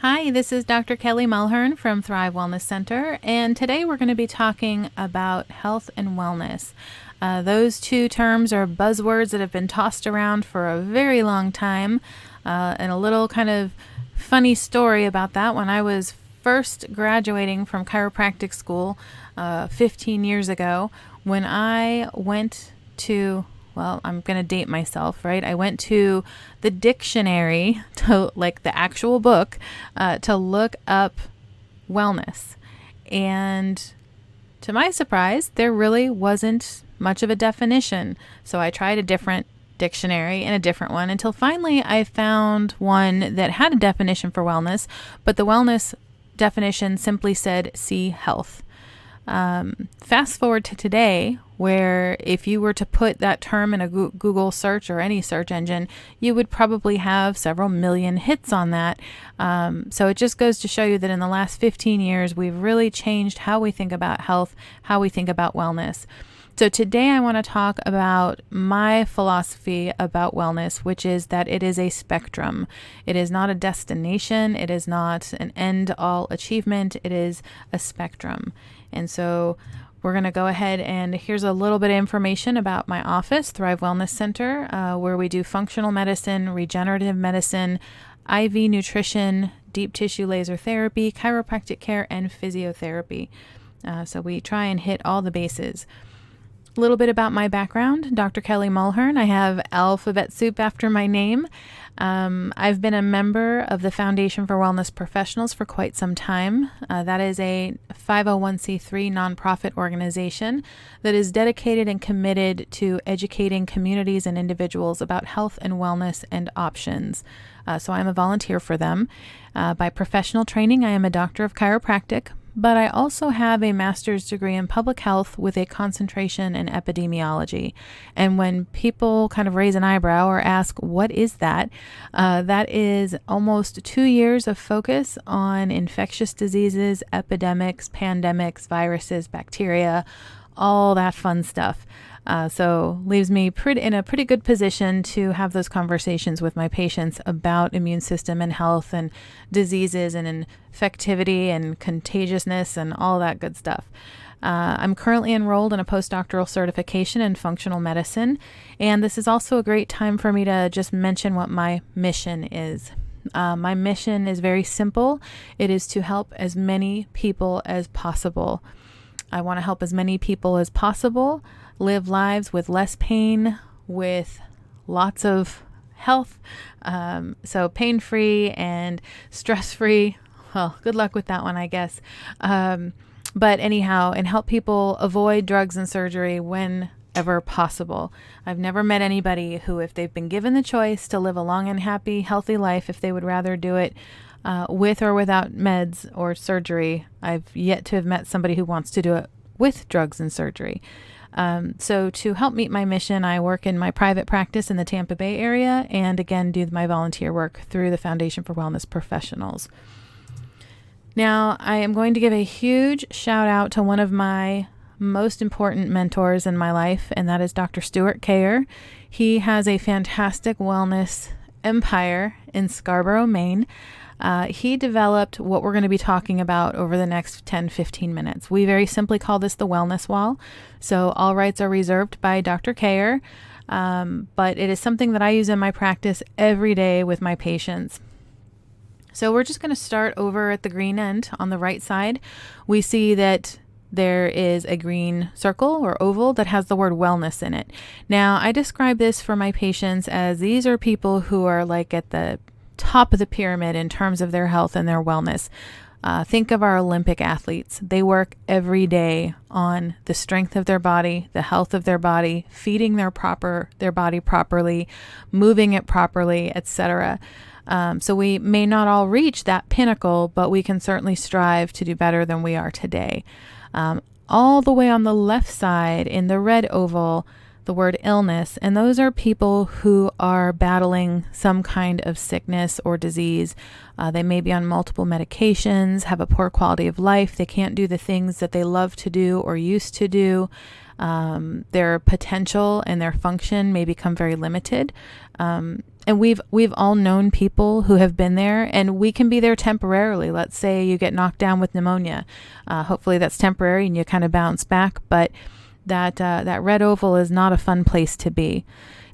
Hi, this is Dr. Kelly Mulhern from Thrive Wellness Center, and today we're going to be talking about health and wellness. Those two terms are buzzwords that have been tossed around for a very long time, and a little kind of funny story about that. When I was first graduating from chiropractic school 15 years ago, when I went to I'm going to date myself, right? I went to the dictionary, to like the actual book, to look up wellness. And to my surprise, there really wasn't much of a definition. So I tried a different dictionary and a different one until finally I found one that had a definition for wellness, but the wellness definition simply said, see health. Fast forward to today, where if you were to put that term in a Google search or any search engine, you would probably have several million hits on that. So it just goes to show you that in the last 15 years, we've really changed how we think about health, how we think about wellness. So today I want to talk about my philosophy about wellness, which is that it is a spectrum. It is not a destination. It is not an end-all achievement. It is a spectrum. And so we're going to go ahead and here's a little bit of information about my office, Thrive Wellness Center, where we do functional medicine, regenerative medicine, IV nutrition, deep tissue laser therapy, chiropractic care, and physiotherapy. So we try and hit all the bases. A little bit about my background, Dr. Kelley Mulhern. I have alphabet soup after my name. I've been a member of the Foundation for Wellness Professionals for quite some time. That is a 501c3 nonprofit organization that is dedicated and committed to educating communities and individuals about health and wellness and options. So I'm a volunteer for them. By professional training, I am a doctor of chiropractic, but I also have a master's degree in public health with a concentration in epidemiology. And when people kind of raise an eyebrow or ask, what is that? That is almost 2 years of focus on infectious diseases, epidemics, pandemics, viruses, bacteria, all that fun stuff. So leaves me in a pretty good position to have those conversations with my patients about immune system and health and diseases and infectivity and contagiousness and all that good stuff. I'm currently enrolled in a postdoctoral certification in functional medicine, and this is also a great time for me to just mention what my mission is. My mission is very simple. It is to help as many people as possible. I want to help as many people as possible live lives with less pain, with lots of health, so pain-free and stress-free. Well, good luck with that one, I guess. But anyhow, and help people avoid drugs and surgery whenever possible. I've never met anybody who, if they've been given the choice to live a long and happy, healthy life, if they would rather do it with or without meds or surgery, I've yet to have met somebody who wants to do it with drugs and surgery. So to help meet my mission, I work in my private practice in the Tampa Bay area and again do my volunteer work through the Foundation for Wellness Professionals. Now, I am going to give a huge shout out to one of my most important mentors in my life, and that is Dr. Stuart Kayer. He has a fantastic wellness empire in Scarborough, Maine. He developed what we're going to be talking about over the next 10-15 minutes. We very simply call this the wellness wall. So all rights are reserved by Dr. Kayer, but it is something that I use in my practice every day with my patients. So we're just going to start over at the green end on the right side. We see that there is a green circle or oval that has the word wellness in it. Now, I describe this for my patients as these are people who are like at the top of the pyramid in terms of their health and their wellness. Think of our Olympic athletes. They work every day on the strength of their body, the health of their body, feeding their body properly, moving it properly, etc. So we may not all reach that pinnacle, but we can certainly strive to do better than we are today. All the way on the left side in the red oval, the word illness, and those are people who are battling some kind of sickness or disease. They may be on multiple medications, have a poor quality of life. They can't do the things that they love to do or used to do. Their potential and their function may become very limited. And we've all known people who have been there, and we can be there temporarily. Let's say you get knocked down with pneumonia. Hopefully that's temporary and you kind of bounce back, but that red oval is not a fun place to be.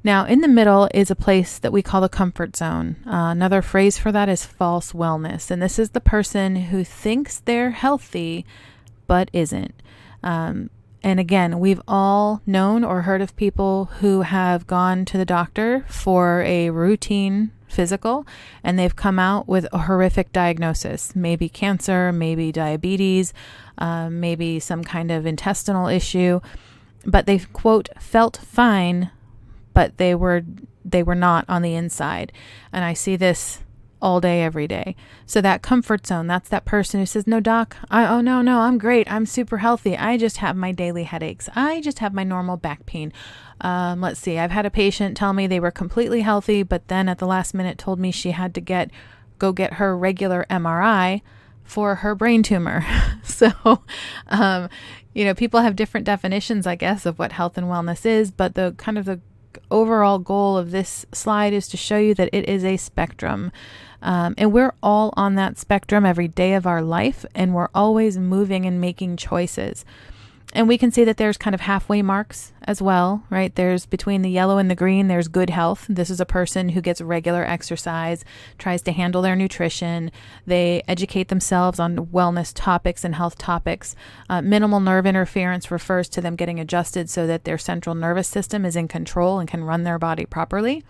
Now, in the middle is a place that we call the comfort zone. Another phrase for that is false wellness. And this is the person who thinks they're healthy, but isn't. And again, we've all known or heard of people who have gone to the doctor for a routine physical, and they've come out with a horrific diagnosis, maybe cancer, maybe diabetes, maybe some kind of intestinal issue, but they've, quote, felt fine, but they were not on the inside. And I see this all day, every day. So that comfort zone, that's that person who says, no, doc, no, I'm great. I'm super healthy. I just have my daily headaches. I just have my normal back pain. Let's see. I've had a patient tell me they were completely healthy, but then at the last minute told me she had to go get her regular MRI for her brain tumor. So, people have different definitions, I guess, of what health and wellness is, but the overall goal of this slide is to show you that it is a spectrum. And we're all on that spectrum every day of our life, and we're always moving and making choices. And we can see that there's kind of halfway marks as well, right? There's between the yellow and the green, there's good health. This is a person who gets regular exercise, tries to handle their nutrition. They educate themselves on wellness topics and health topics. Minimal nerve interference refers to them getting adjusted so that their central nervous system is in control and can run their body properly.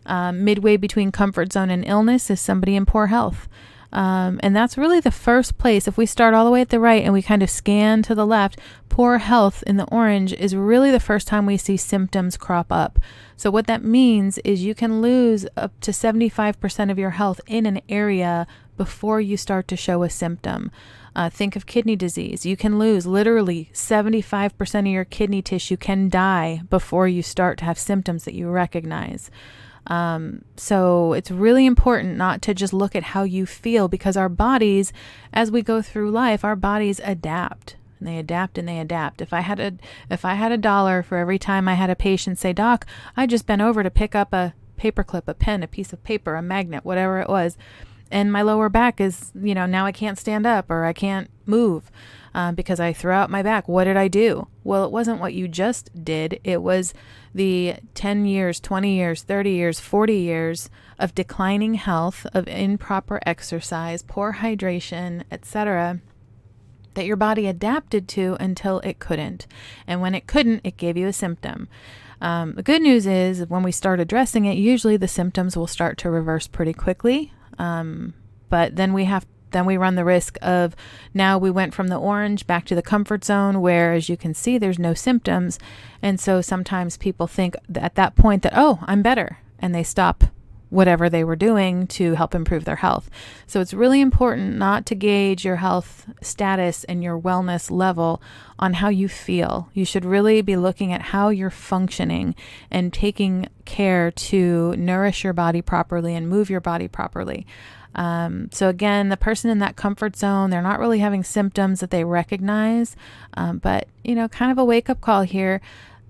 Midway between comfort zone and illness is somebody in poor health. And that's really the first place. If we start all the way at the right and we kind of scan to the left, poor health in the orange is really the first time we see symptoms crop up. So what that means is you can lose up to 75% of your health in an area before you start to show a symptom. Think of kidney disease. You can lose literally 75% of your kidney tissue can die before you start to have symptoms that you recognize. So it's really important not to just look at how you feel, because our bodies, as we go through life, our bodies adapt and they adapt and they adapt. If I had a dollar for every time I had a patient say, doc, I just bent over to pick up a paperclip, a pen, a piece of paper, a magnet, whatever it was, and my lower back is, now I can't stand up or I can't move because I threw out my back. What did I do? Well, it wasn't what you just did. It was the 10 years, 20 years, 30 years, 40 years of declining health, of improper exercise, poor hydration, etc., that your body adapted to until it couldn't. And when it couldn't, it gave you a symptom. The good news is when we start addressing it, usually the symptoms will start to reverse pretty quickly. But then we run the risk of, now we went from the orange back to the comfort zone where, as you can see, there's no symptoms. And so sometimes people think at that point that, oh, I'm better, and they stop whatever they were doing to help improve their health. So it's really important not to gauge your health status and your wellness level on how you feel. You should really be looking at how you're functioning and taking care to nourish your body properly and move your body properly. So again, the person in that comfort zone, they're not really having symptoms that they recognize, but kind of a wake-up call here.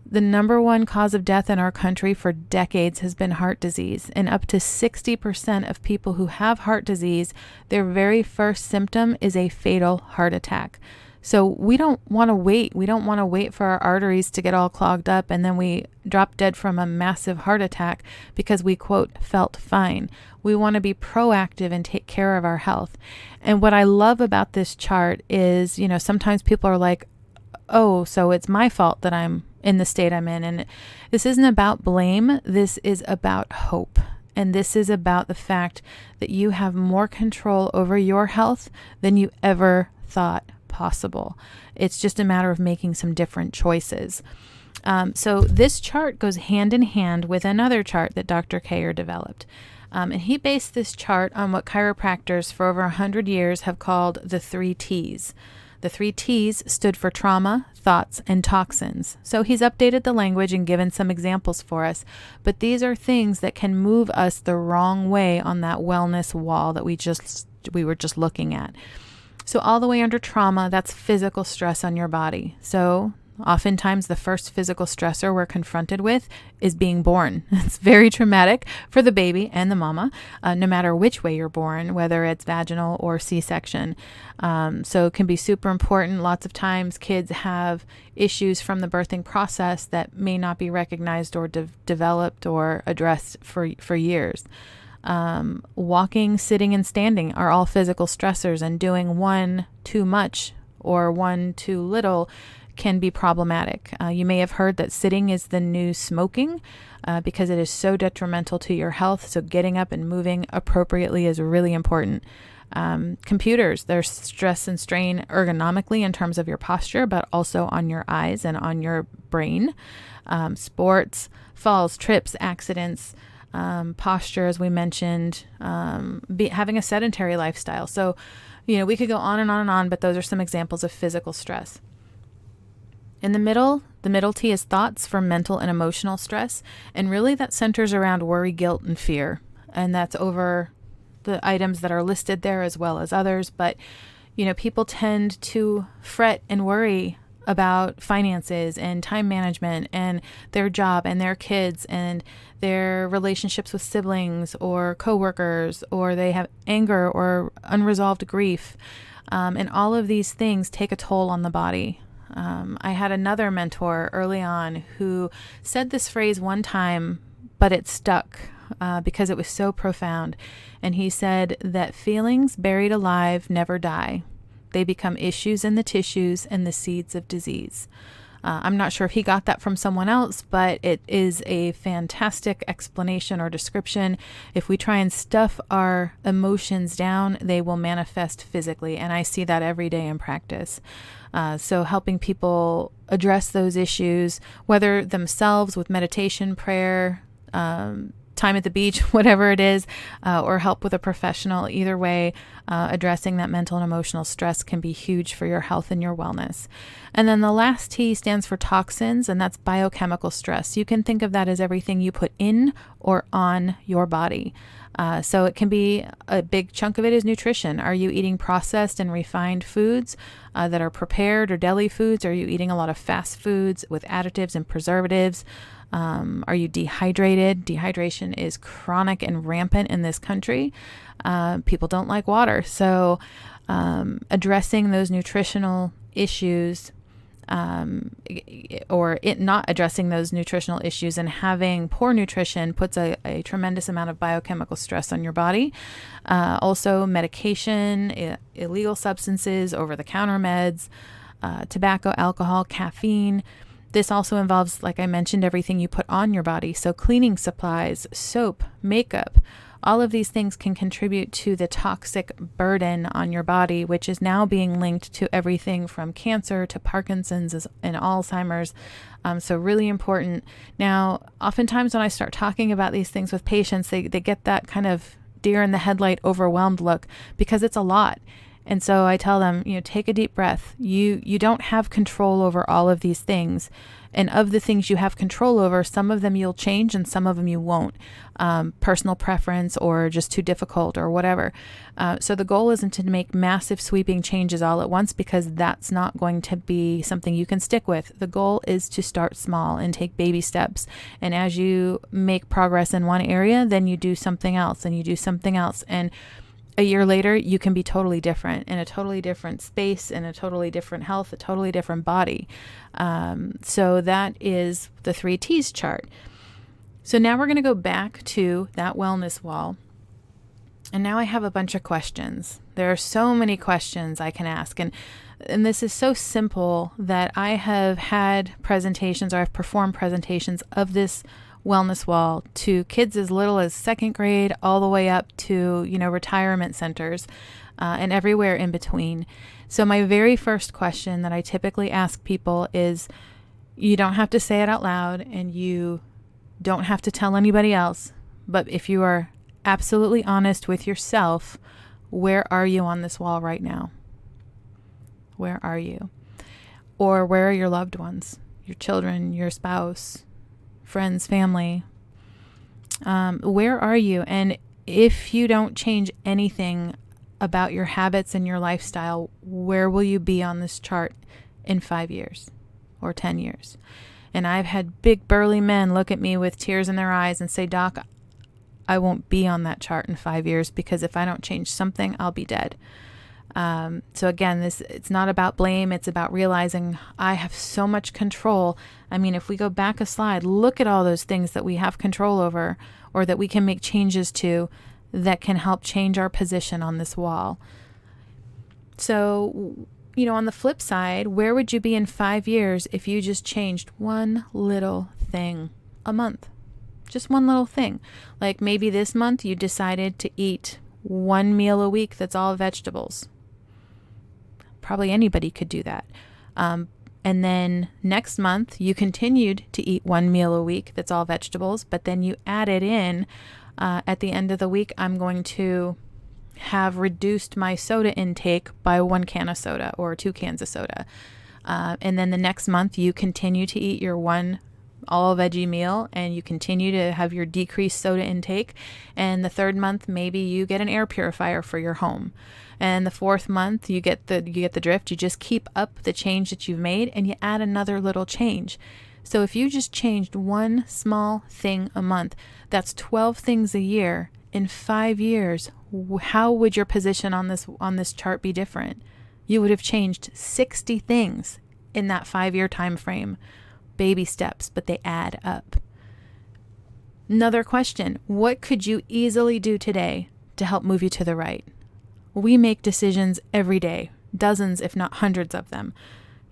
The number one cause of death in our country for decades has been heart disease, and up to 60% of people who have heart disease, their very first symptom is a fatal heart attack. So we don't want to wait. We don't want to wait for our arteries to get all clogged up and then we drop dead from a massive heart attack because we, quote, felt fine. We want to be proactive and take care of our health. And what I love about this chart is, sometimes people are like, oh, so it's my fault that I'm in the state I'm in. And this isn't about blame. This is about hope. And this is about the fact that you have more control over your health than you ever thought possible. It's just a matter of making some different choices. So this chart goes hand in hand with another chart that Dr. Kayer developed. And he based this chart on what chiropractors for over 100 years have called the 3 T's. The 3 T's stood for trauma, thoughts, and toxins. So he's updated the language and given some examples for us. But these are things that can move us the wrong way on that wellness wall that we were just looking at. So all the way under trauma, that's physical stress on your body. So Oftentimes, the first physical stressor we're confronted with is being born. It's very traumatic for the baby and the mama, no matter which way you're born, whether it's vaginal or C-section. So it can be super important. Lots of times kids have issues from the birthing process that may not be recognized or developed or addressed for years. Walking, sitting, and standing are all physical stressors, and doing one too much or one too little can be problematic. You may have heard that sitting is the new smoking because it is so detrimental to your health. So getting up and moving appropriately is really important. Computers, there's stress and strain ergonomically in terms of your posture, but also on your eyes and on your brain. Sports, falls, trips, accidents, posture, as we mentioned, having a sedentary lifestyle. So, we could go on and on and on, but those are some examples of physical stress. In the middle T is thoughts for mental and emotional stress. And really that centers around worry, guilt, and fear. And that's over the items that are listed there as well as others. But, people tend to fret and worry about finances and time management and their job and their kids and their relationships with siblings or coworkers, or they have anger or unresolved grief. And all of these things take a toll on the body. I had another mentor early on who said this phrase one time, but it stuck because it was so profound. And he said that feelings buried alive never die. They become issues in the tissues and the seeds of disease. I'm not sure if he got that from someone else, but it is a fantastic explanation or description. If we try and stuff our emotions down, they will manifest physically. And I see that every day in practice. So helping people address those issues, whether themselves with meditation, prayer, time at the beach, whatever it is, or help with a professional, either way, addressing that mental and emotional stress can be huge for your health and your wellness. And then the last T stands for toxins, and that's biochemical stress. You can think of that as everything you put in or on your body. So it can be a big chunk of it is nutrition. Are you eating processed and refined foods that are prepared, or deli foods? Are you eating a lot of fast foods with additives and preservatives? Are you dehydrated? Dehydration is chronic and rampant in this country. People don't like water. So addressing those nutritional issues or it not addressing those nutritional issues and having poor nutrition puts a tremendous amount of biochemical stress on your body. Also medication, illegal substances, over-the-counter meds, tobacco, alcohol, caffeine. This also involves, like I mentioned, everything you put on your body. So cleaning supplies, soap, makeup, all of these things can contribute to the toxic burden on your body, which is now being linked to everything from cancer to Parkinson's and Alzheimer's. So really important. Now, oftentimes when I start talking about these things with patients, they get that kind of deer in the headlight, overwhelmed look because it's a lot. And so I tell them, take a deep breath. You don't have control over all of these things. And of the things you have control over, some of them you'll change and some of them you won't. Personal preference or just too difficult or whatever. So the goal isn't to make massive sweeping changes all at once because that's not going to be something you can stick with. The goal is to start small and take baby steps. And as you make progress in one area, then you do something else and you do something else. And a year later, you can be totally different in a totally different space, in a totally different health, a totally different body. So that is the 3 T's chart. So now we're going to go back to that wellness wall. And now I have a bunch of questions. There are so many questions I can ask. And this is so simple that I have had presentations or I've performed presentations of this wellness wall to kids as little as 2nd grade all the way up to, retirement centers and everywhere in between. So my very first question that I typically ask people is, you don't have to say it out loud and you don't have to tell anybody else, but if you are absolutely honest with yourself, where are you on this wall right now? Where are you? Or where are your loved ones, your children, your spouse, friends, family? Where are you? And if you don't change anything about your habits and your lifestyle, where will you be on this chart in 5 years or 10 years. And I've had big burly men look at me with tears in their eyes and say, Doc, I won't be on that chart in 5 years because if I don't change something, I'll be dead. So again, it's not about blame. It's about realizing I have so much control. I mean, if we go back a slide, look at all those things that we have control over or that we can make changes to that can help change our position on this wall. So, on the flip side, where would you be in 5 years if you just changed one little thing a month? Just one little thing. Like maybe this month you decided to eat one meal a week that's all vegetables. Probably anybody could do that. And then next month you continued to eat one meal a week that's all vegetables, but then you added in, at the end of the week, I'm going to have reduced my soda intake by 1 can of soda or 2 cans of soda. And then the next month you continue to eat your one all veggie meal and you continue to have your decreased soda intake. And the third month, maybe you get an air purifier for your home. And the fourth month, you get the drift. You just keep up the change that you've made and you add another little change. So if you just changed one small thing a month, that's 12 things a year. In 5 years, how would your position on this chart be different? You would have changed 60 things in that 5-year time frame. Baby steps, but they add up. Another question, what could you easily do today to help move you to the right? We make decisions every day, dozens if not hundreds of them.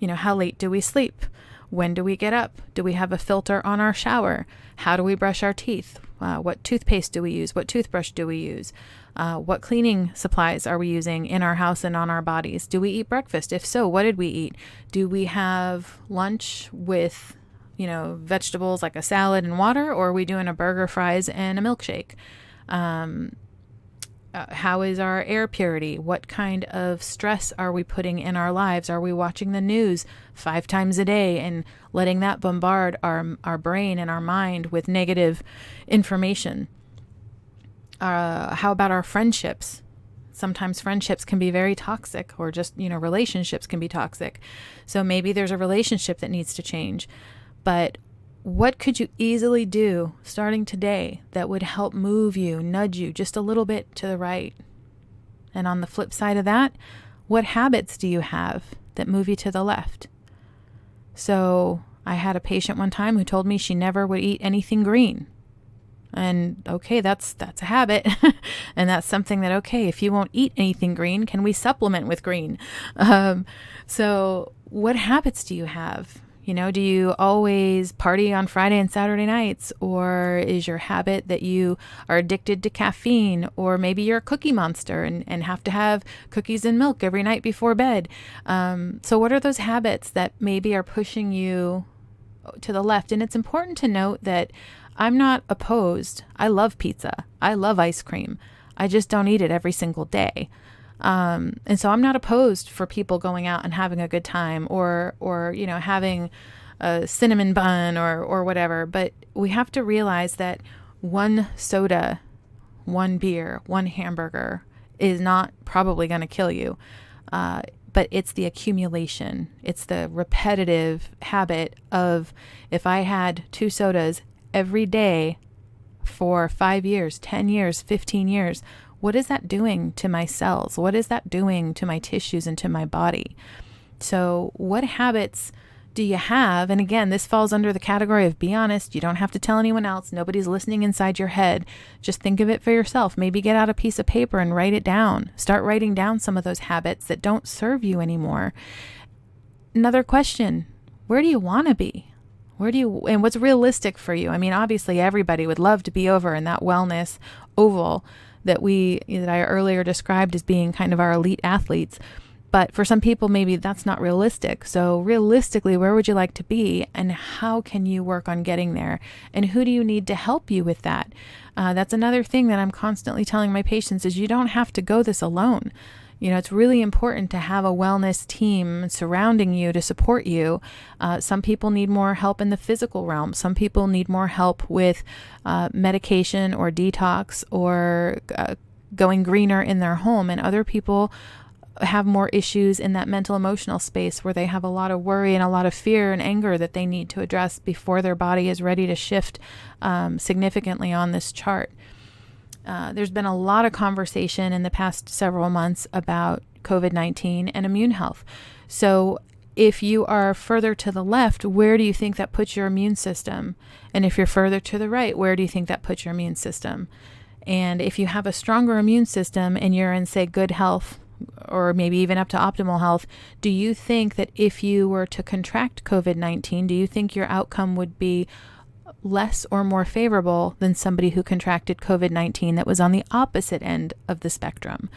How late do we sleep? When do we get up? Do we have a filter on our shower? How do we brush our teeth? What toothpaste do we use? What toothbrush do we use? What cleaning supplies are we using in our house and on our bodies? Do we eat breakfast? If so, what did we eat? Do we have lunch with, vegetables like a salad and water, or are we doing a burger, fries, and a milkshake? How is our air purity? What kind of stress are we putting in our lives? Are we watching the news 5 times a day and letting that bombard our brain and our mind with negative information? How about our friendships? Sometimes friendships can be very toxic, or just, relationships can be toxic. So maybe there's a relationship that needs to change. But what could you easily do starting today that would help nudge you just a little bit to the right? And on the flip side of that, what habits do you have that move you to the left? So I had a patient one time who told me she never would eat anything green. And okay, that's a habit. And that's something that, okay, if you won't eat anything green, can we supplement with green? So what habits do you have? Do you always party on Friday and Saturday nights? Or is your habit that you are addicted to caffeine? Or maybe you're a cookie monster and have to have cookies and milk every night before bed. So what are those habits that maybe are pushing you to the left? And it's important to note that I'm not opposed. I love pizza. I love ice cream. I just don't eat it every single day. And so I'm not opposed for people going out and having a good time or having a cinnamon bun or whatever. But we have to realize that one soda, one beer, one hamburger is not probably going to kill you. But it's the accumulation. It's the repetitive habit of, if I had 2 sodas every day for 5 years, 10 years, 15 years, what is that doing to my cells? What is that doing to my tissues and to my body? So what habits do you have? And again, this falls under the category of be honest. You don't have to tell anyone else. Nobody's listening inside your head. Just think of it for yourself. Maybe get out a piece of paper and write it down. Start writing down some of those habits that don't serve you anymore. Another question, where do you want to be? And what's realistic for you? I mean, obviously everybody would love to be over in that wellness oval that I earlier described as being kind of our elite athletes. But for some people, maybe that's not realistic. So realistically, where would you like to be, and how can you work on getting there? And who do you need to help you with that? That's another thing that I'm constantly telling my patients is you don't have to go this alone. It's really important to have a wellness team surrounding you to support you. Some people need more help in the physical realm. Some people need more help with medication or detox or going greener in their home. And other people have more issues in that mental emotional space where they have a lot of worry and a lot of fear and anger that they need to address before their body is ready to shift significantly on this chart. There's been a lot of conversation in the past several months about COVID-19 and immune health. So if you are further to the left, where do you think that puts your immune system? And if you're further to the right, where do you think that puts your immune system? And if you have a stronger immune system and you're in, say, good health, or maybe even up to optimal health, do you think that if you were to contract COVID-19, do you think your outcome would be less or more favorable than somebody who contracted COVID-19 that was on the opposite end of the spectrum?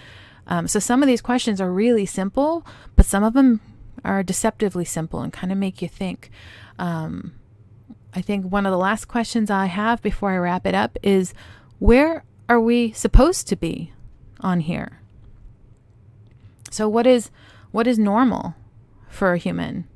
So some of these questions are really simple, but some of them are deceptively simple and kind of make you think. I think one of the last questions I have before I wrap it up is, where are we supposed to be on here? So what is normal for a human?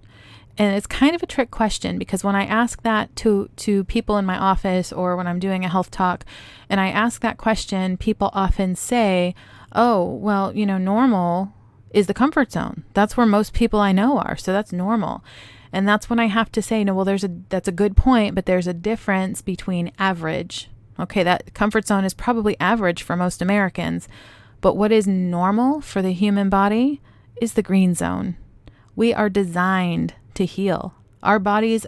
And it's kind of a trick question, because when I ask that to people in my office or when I'm doing a health talk and I ask that question, people often say, oh, well, normal is the comfort zone. That's where most people I know are. So that's normal. And that's when I have to say, no, well, that's a good point, but there's a difference between average. Okay, that comfort zone is probably average for most Americans. But what is normal for the human body is the green zone. We are designed to heal. Our bodies,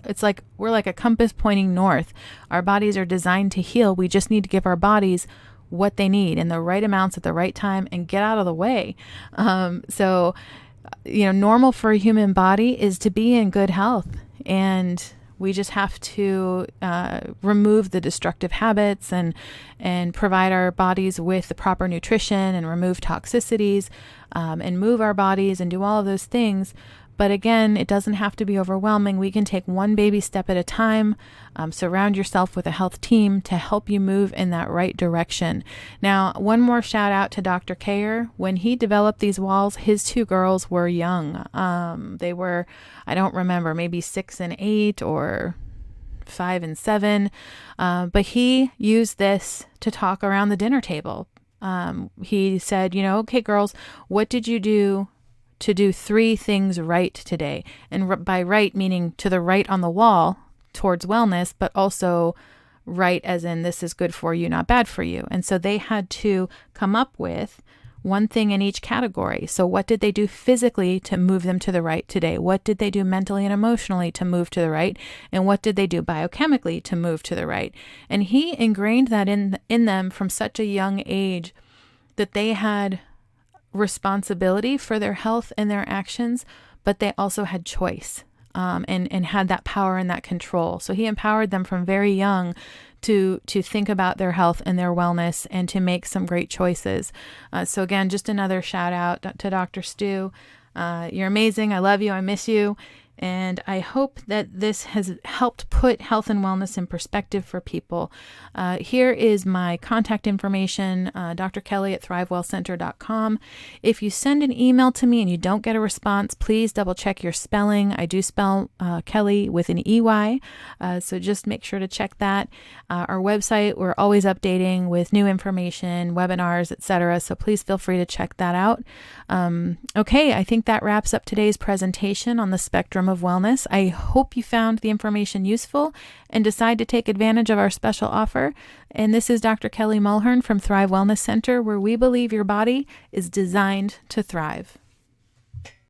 we're like a compass pointing north. Our bodies are designed to heal. We just need to give our bodies what they need in the right amounts at the right time and get out of the way. So normal for a human body is to be in good health. And we just have to remove the destructive habits and provide our bodies with the proper nutrition and remove toxicities and move our bodies and do all of those things. But again, it doesn't have to be overwhelming. We can take one baby step at a time. Surround yourself with a health team to help you move in that right direction. Now, one more shout out to Dr. Kayer. When he developed these walls, his two girls were young. They were, I don't remember, maybe 6 and 8 or 5 and 7. But he used this to talk around the dinner table. He said, okay, girls, what did you do to do 3 things right today? And by right, meaning to the right on the wall towards wellness, but also right as in this is good for you, not bad for you. And so they had to come up with one thing in each category. So what did they do physically to move them to the right today? What did they do mentally and emotionally to move to the right? And what did they do biochemically to move to the right? And he ingrained that in them from such a young age that they had responsibility for their health and their actions, but they also had choice and had that power and that control. So he empowered them from very young to think about their health and their wellness and to make some great choices. So again, just another shout out to Dr. Stu. You're amazing. I love you. I miss you. And I hope that this has helped put health and wellness in perspective for people. Here is my contact information, Dr. Kelley at thrivewellcenter.com. If you send an email to me and you don't get a response, please double check your spelling. I do spell Kelly with an EY, so just make sure to check that. Our website, we're always updating with new information, webinars, etc. So please feel free to check that out. Okay, I think that wraps up today's presentation on the spectrum of wellness. I hope you found the information useful and decide to take advantage of our special offer. And this is Dr. Kelly Mulhern from Thrive Wellness Center, where we believe your body is designed to thrive.